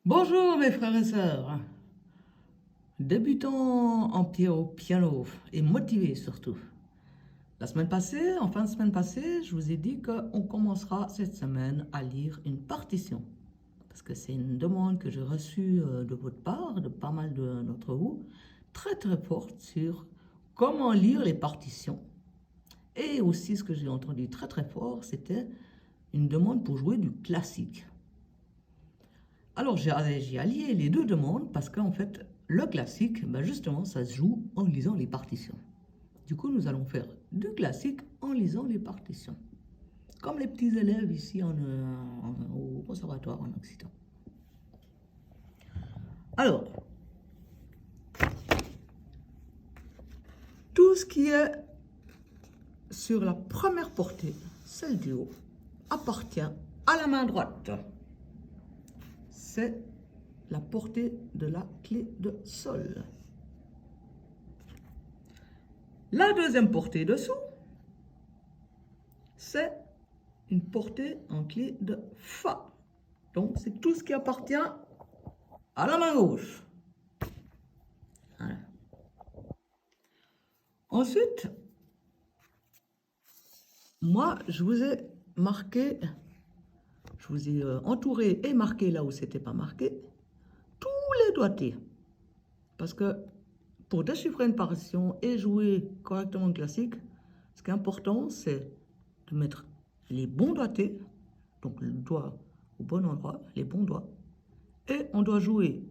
Bonjour mes frères et sœurs, débutants au piano et motivés surtout. En fin de semaine passée, je vous ai dit qu'on commencera cette semaine à lire une partition. Parce que c'est une demande que j'ai reçue de votre part, de pas mal d'entre vous, très très forte sur comment lire les partitions. Et aussi ce que j'ai entendu très très fort, c'était une demande pour jouer du classique. Alors j'ai allié les deux demandes parce qu'en fait, le classique, justement, ça se joue en lisant les partitions. Du coup, nous allons faire du classique en lisant les partitions. Comme les petits élèves ici au conservatoire en Occitan. Alors, tout ce qui est sur la première portée, celle du haut, appartient à la main droite. C'est la portée de la clé de sol. La deuxième portée dessous, c'est une portée en clé de Fa. Donc, c'est tout ce qui appartient à la main gauche. Voilà. Ensuite, moi, je vous ai marqué, je vous ai entouré et marqué là où c'était pas marqué, tous les doigtés. Parce que pour déchiffrer une partition et jouer correctement le classique, ce qui est important, c'est de mettre les bons doigtés, donc le doigt au bon endroit, les bons doigts, et on doit jouer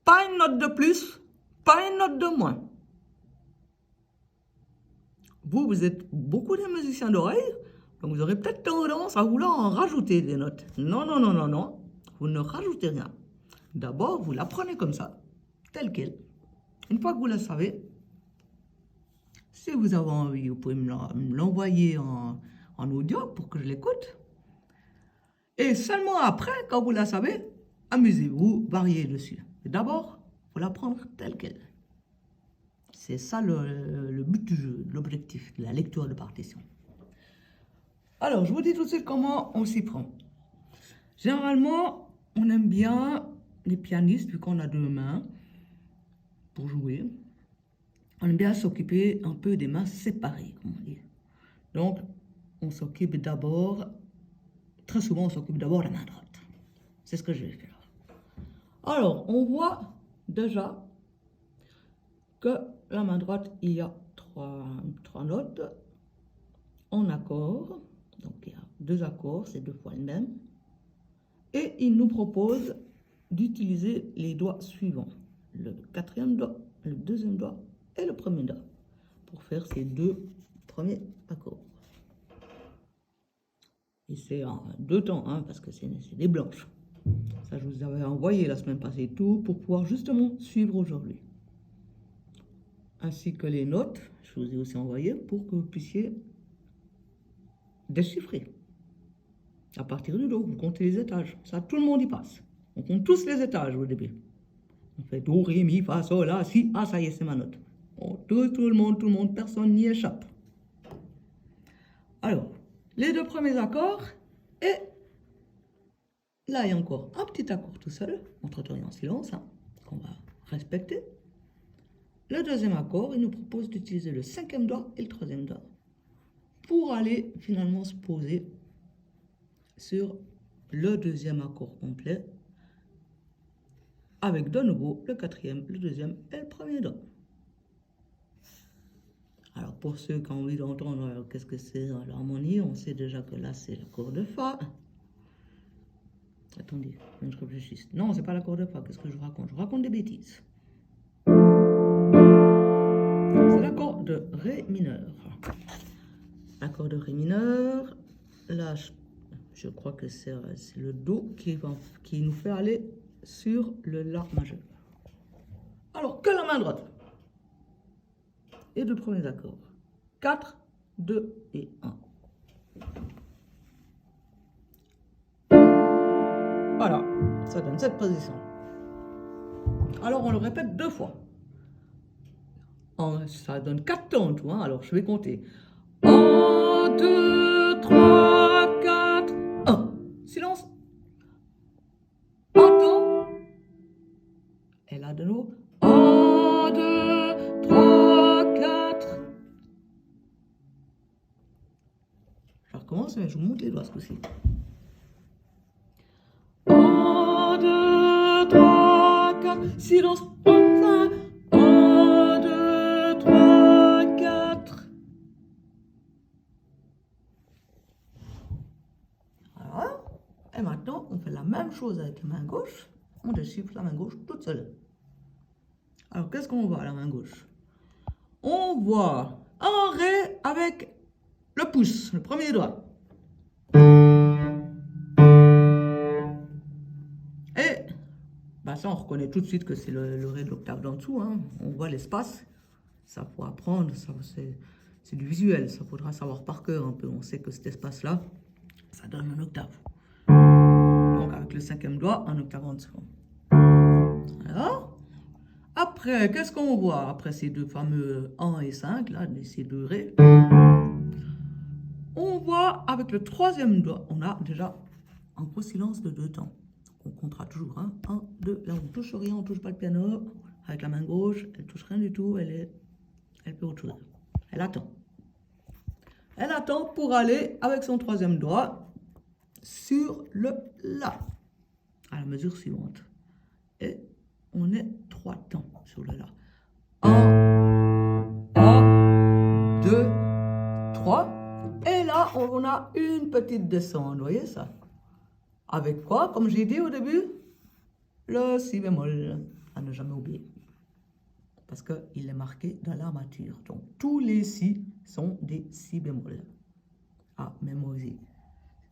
pas une note de plus, pas une note de moins. Vous êtes beaucoup des musiciens d'oreille, donc vous aurez peut-être tendance à vouloir en rajouter des notes. Non, non, non, non, non, vous ne rajoutez rien. D'abord, vous la prenez comme ça, telle qu'elle. Une fois que vous la savez, si vous avez envie, vous pouvez me l'envoyer en audio pour que je l'écoute. Et seulement après, quand vous la savez, amusez-vous, variez dessus. D'abord, il faut la prendre telle qu'elle. C'est ça le but du jeu, l'objectif de la lecture de partition. Alors, je vous dis tout de suite comment on s'y prend. Généralement, on aime bien, les pianistes, vu qu'on a deux mains pour jouer, on aime bien s'occuper un peu des mains séparées, comme on dit. Donc, on s'occupe d'abord, très souvent, on s'occupe d'abord de la main droite. C'est ce que je vais faire. Alors, on voit déjà que la main droite, il y a trois notes en accord. Donc, il y a deux accords, c'est deux fois le même. Et il nous propose d'utiliser les doigts suivants. Le quatrième doigt, le deuxième doigt et le premier doigt pour faire ces deux premiers accords. Et c'est en deux temps, hein, parce que c'est des blanches. Ça, je vous avais envoyé la semaine passée tout pour pouvoir justement suivre aujourd'hui. Ainsi que les notes, je vous ai aussi envoyé pour que vous puissiez déchiffrer. À partir du do, vous comptez les étages. Ça, tout le monde y passe. On compte tous les étages au début. On fait do, ré, mi, fa, sol, la, si. Ah, ça y est, c'est ma note. Bon, tout le monde, personne n'y échappe. Alors, les deux premiers accords, et là, il y a encore un petit accord tout seul, entre temps et en silence, hein, qu'on va respecter. Le deuxième accord, il nous propose d'utiliser le cinquième doigt et le troisième doigt pour aller finalement se poser sur le deuxième accord complet avec de nouveau le quatrième, le deuxième et le premier doigt. Alors pour ceux qui ont envie d'entendre qu'est-ce que c'est l'harmonie, on sait déjà que là c'est l'accord de Fa. Attendez, je réfléchisse. Non, c'est pas l'accord de Fa, qu'est-ce que je raconte? Je raconte des bêtises. C'est l'accord de Ré mineur. L'accord de Ré mineur, là je crois que c'est le Do qui nous fait aller sur le La majeur. Alors, que la main droite. Et deux premiers accords. 4, 2 et 1. Voilà, ça donne cette position. Alors, on le répète deux fois. Ça donne 4 temps en tout, hein. Alors, je vais compter. 1, 2, 3, 4, 1. Silence. 1, de nouveau. 1, 2, 3, 4. Je recommence, mais je vous monte les doigts ce coup-ci. 1, 2, 3, 4. Silence. 1, 2, 3, 4. Voilà. Et maintenant, on fait la même chose avec la main gauche. On déchiffre la main gauche toute seule. Alors, qu'est-ce qu'on voit à la main gauche? On voit un ré avec le pouce, le premier doigt. Et bah ça, on reconnaît tout de suite que c'est le ré de l'octave d'en dessous. Hein. On voit l'espace. Ça, faut apprendre. C'est du visuel. Ça faudra savoir par cœur un peu. On sait que cet espace-là, ça donne une octave. Donc, avec le cinquième doigt, un octave en dessous. Alors, après, qu'est-ce qu'on voit? Après ces deux fameux 1 et 5, là, ces deux ré, on voit avec le troisième doigt, on a déjà un gros silence de 2 temps. On comptera toujours, hein. 1, 2, là on ne touche rien, on ne touche pas le piano. Avec la main gauche, elle ne touche rien du tout, elle fait autre chose. Elle attend. Elle attend pour aller avec son troisième doigt sur le La, à la mesure suivante. Et on est 3 temps sur le La. 1, 2, 3. Et là, on a une petite descente. Vous voyez ça? Avec quoi? Comme j'ai dit au début, le si bémol. À ne jamais oublier. Parce qu'il est marqué dans l'armature. Donc, tous les si sont des si bémol. À mémoriser.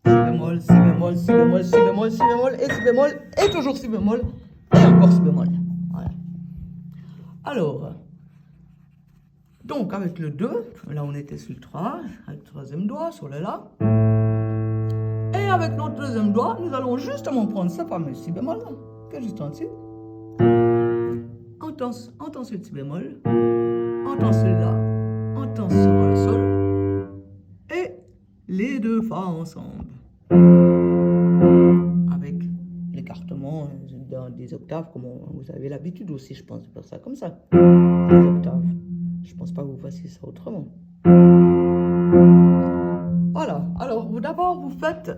Si bémol, si bémol, si bémol, si bémol, si bémol, et si bémol, et toujours si bémol, et encore si bémol. Voilà. Alors, donc avec le 2, là on était sur le 3, avec le troisième doigt, sur le La. Et avec notre deuxième doigt, nous allons justement prendre ce fameux si bémol, là, qui est juste en dessus. On temps sur le si bémol, on temps sur le La, on temps sur le sol, et les deux fa ensemble. Avec l'écartement dans des octaves, comme vous avez l'habitude aussi, je pense, de faire ça comme ça. Des octaves. Je pense pas que vous fassiez ça autrement. Voilà. Alors, d'abord, vous faites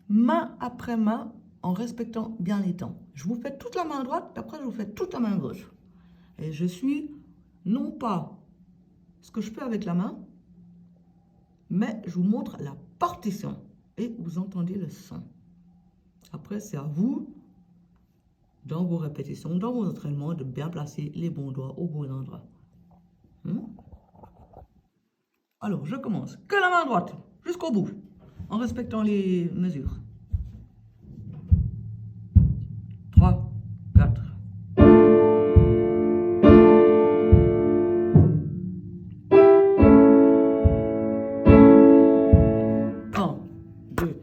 main après main en respectant bien les temps. Je vous fais toute la main droite, après je vous fais toute la main gauche. Et je suis non pas ce que je fais avec la main, mais je vous montre la partition et vous entendez le son. Après, c'est à vous, dans vos répétitions, dans vos entraînements, de bien placer les bons doigts au bon endroit. Alors, je commence. Que la main droite, jusqu'au bout, en respectant les mesures. 3, 4. 1, 2.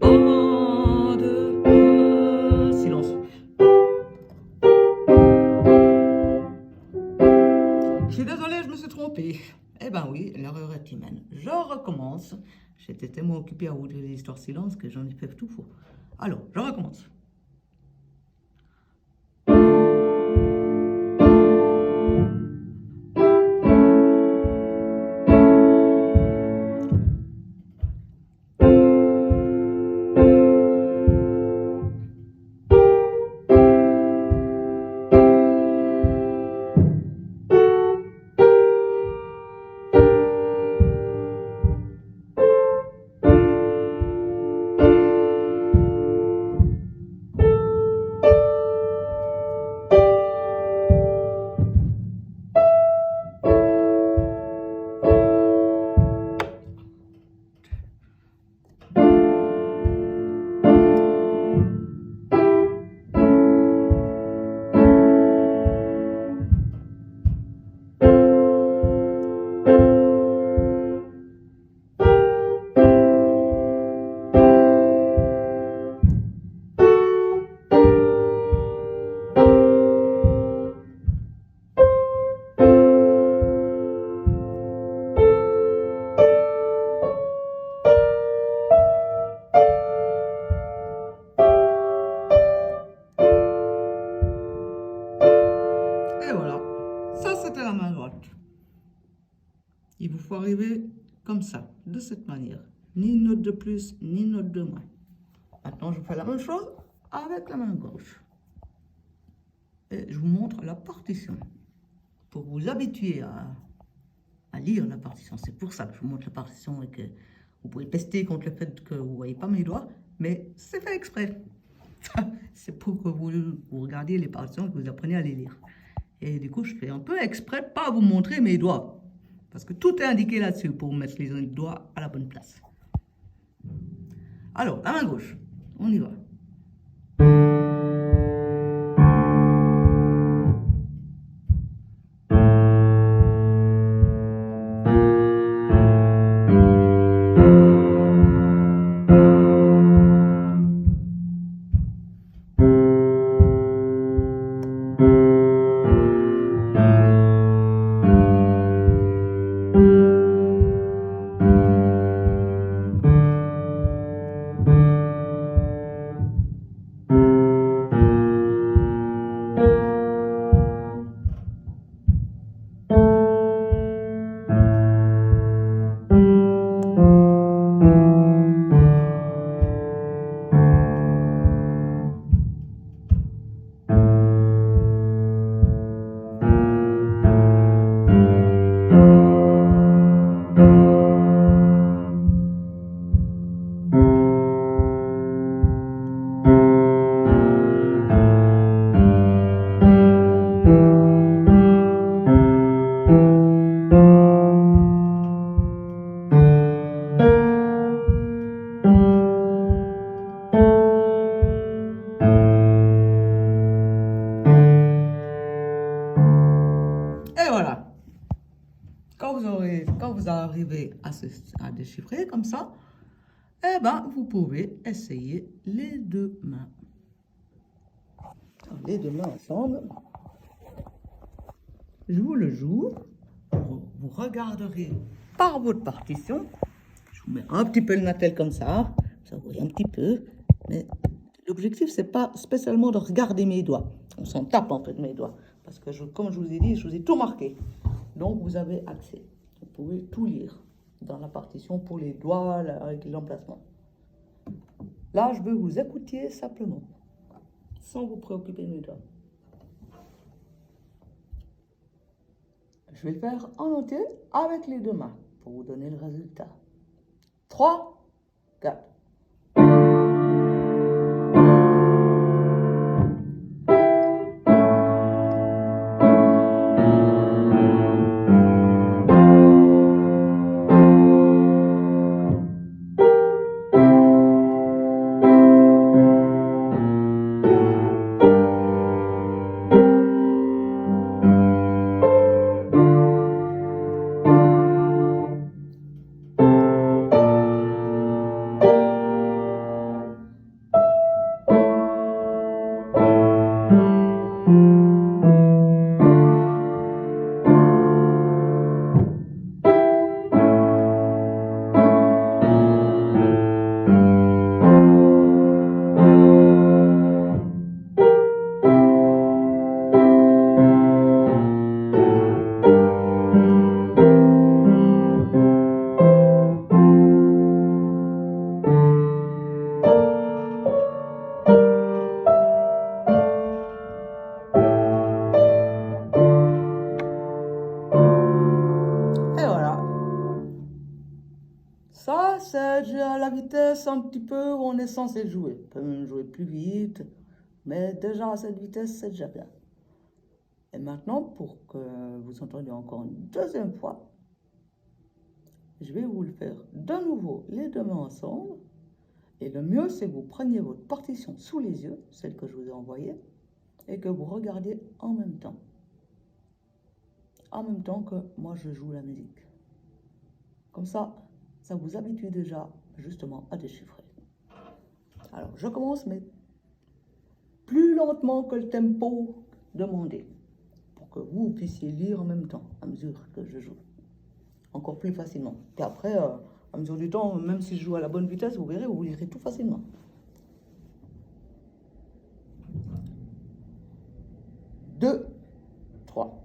1, 2, silence. Je suis désolée, je me suis trompée. Eh ben oui, l'erreur est humaine. Je recommence. J'étais tellement occupée à vous dire l'histoire silence que j'en ai fait tout faux. Alors, je recommence. faut arriver comme ça, de cette manière. Ni une note de plus, ni une note de moins. Maintenant, je fais la même chose avec la main gauche. Et je vous montre la partition. Pour vous habituer à lire la partition. C'est pour ça que je vous montre la partition et que vous pouvez tester contre le fait que vous ne voyez pas mes doigts, mais c'est fait exprès. C'est pour que vous regardiez les partitions, que vous appreniez à les lire. Et du coup, je fais un peu exprès de ne pas vous montrer mes doigts. Parce que tout est indiqué là-dessus pour mettre les doigts à la bonne place. Alors, la main gauche, on y va. Et voilà. Quand vous arrivez à déchiffrer comme ça, eh ben, vous pouvez essayer les deux mains. Les deux mains ensemble. Je vous le joue. Vous regarderez par votre partition. Je vous mets un petit peu le natel comme ça. Ça vous voyez un petit peu. Mais l'objectif, c'est pas spécialement de regarder mes doigts. On s'en tape en fait de mes doigts. Parce que comme je vous ai dit, je vous ai tout marqué. Donc vous avez accès. Vous pouvez tout lire dans la partition pour les doigts, avec l'emplacement. Là, je veux vous écouter simplement, sans vous préoccuper de mes doigts. Je vais le faire en entier avec les deux mains pour vous donner le résultat. 3, 4. Et voilà. Ça, c'est la vitesse un petit peu où on est censé jouer. On peut même jouer plus vite, mais déjà à cette vitesse, c'est déjà bien. Et maintenant, pour que vous entendiez encore une deuxième fois, je vais vous le faire de nouveau, les deux mains ensemble. Et le mieux, c'est que vous preniez votre partition sous les yeux, celle que je vous ai envoyée, et que vous regardiez en même temps. En même temps que moi, je joue la musique. Comme ça vous habitue déjà justement à déchiffrer. Alors, je commence, mais plus lentement que le tempo demandé, pour que vous puissiez lire en même temps, à mesure que je joue. Encore plus facilement. Et après, à mesure du temps, même si je joue à la bonne vitesse, vous verrez, vous lirez tout facilement. 2, 3.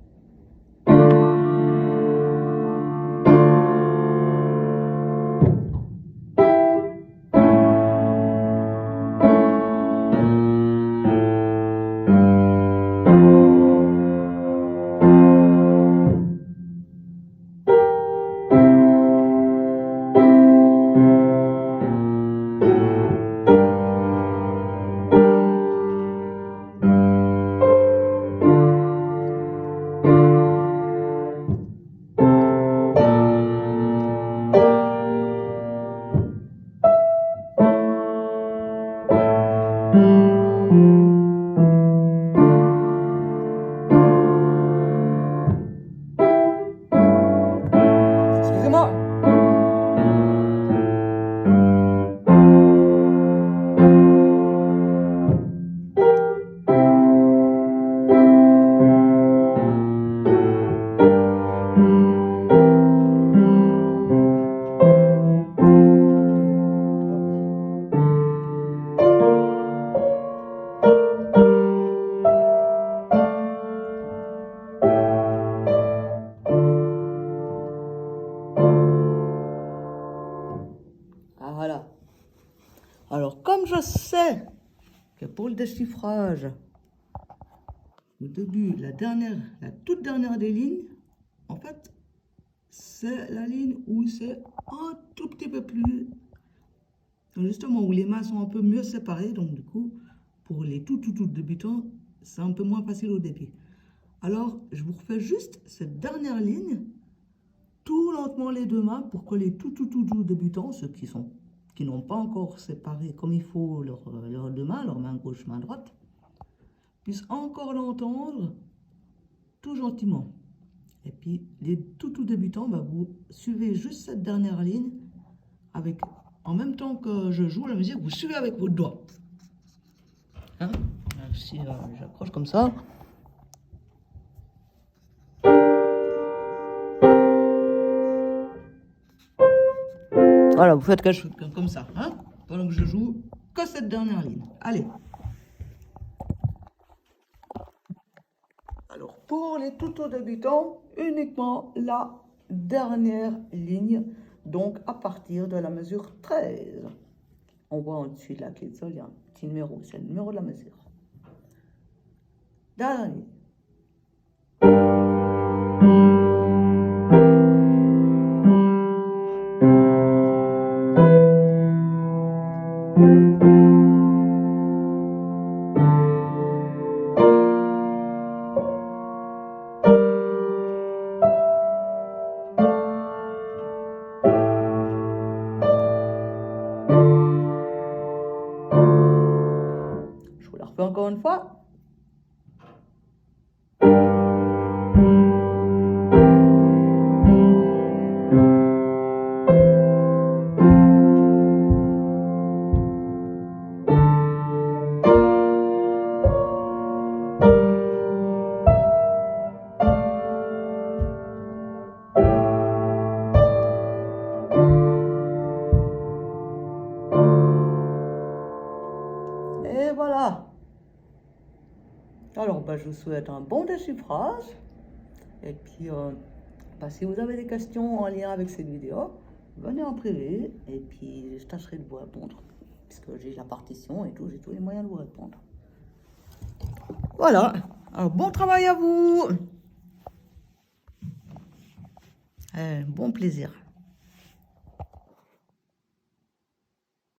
Alors, comme je sais que pour le déchiffrage, au début, la toute dernière des lignes, en fait, c'est la ligne où c'est un tout petit peu plus, justement, où les mains sont un peu mieux séparées. Donc, du coup, pour les tout débutants, c'est un peu moins facile au début. Alors, je vous refais juste cette dernière ligne, tout lentement les deux mains, pour que les tout débutants, ceux qui n'ont pas encore séparé comme il faut leurs deux mains, leur main gauche, main droite, puissent encore l'entendre tout gentiment. Et puis, les tout débutants, bah, vous suivez juste cette dernière ligne, en même temps que je joue la musique, vous suivez avec votre doigt. Hein? Si j'accroche comme ça. Voilà, vous faites quelque chose comme ça, hein, pendant que je joue que cette dernière ligne. Allez. Alors, pour les tout débutants, uniquement la dernière ligne, donc à partir de la mesure 13. On voit au-dessus de la clé de sol, il y a un petit numéro, c'est le numéro de la mesure. Dernière ligne. Je vous la refais encore une fois. Et voilà. Alors, bah, je vous souhaite un bon déchiffrage. Et puis, bah, si vous avez des questions en lien avec cette vidéo, venez en privé. Et puis, je tâcherai de vous répondre. Puisque j'ai la partition et tout, j'ai tous les moyens de vous répondre. Voilà. Alors, bon travail à vous. Bon plaisir.